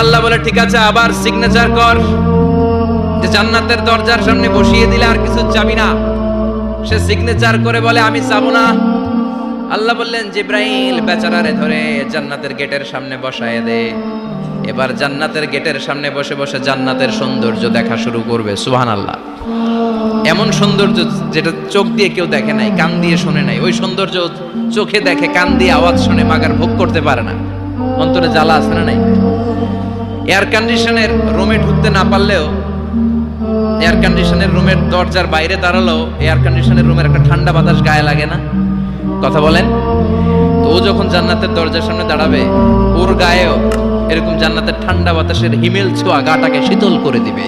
আল্লাহ বলে ঠিক আছে আবার সিগনেচার কর, যে জান্নাতের দরজার সামনে বসিয়ে দিলে আর কিছু চাবি না। সে সিগনেচার করে বলে আমি যাব না। আল্লাহ বললেন জিব্রাইল বেচারারে ধরে জান্নাতের গেটের সামনে বসায় দে। এবার জান্নাতের গেটের সামনে বসে বসে জান্নাতের সৌন্দর্য দেখা শুরু করবে। সুবহানাল্লাহ। এমন সৌন্দর্য যেটা চোখ দিয়ে কেউ দেখে নাই, কান দিয়ে শুনে নাই, ওই সৌন্দর্য চোখে দেখে, কান দিয়ে আওয়াজ শুনে মাগার ভোগ করতে পারে না। অন্তরে জ্বালা আছে না নাই? এয়ার কন্ডিশনের রুমে ঢুকতে না পারলেও, এয়ার কন্ডিশনের রুমের দরজার বাইরে দাঁড়ালেও এয়ার কন্ডিশনের রুমের একটা ঠান্ডা বাতাস গায়ে লাগে না? কথা বলেন। তো ও যখন জান্নাতের দরজার সামনে দাঁড়াবে, ওর গায়েও এরকম জান্নাতের ঠান্ডা বাতাসের হিমেল ছোঁয়া গাটাকে শীতল করে দিবে।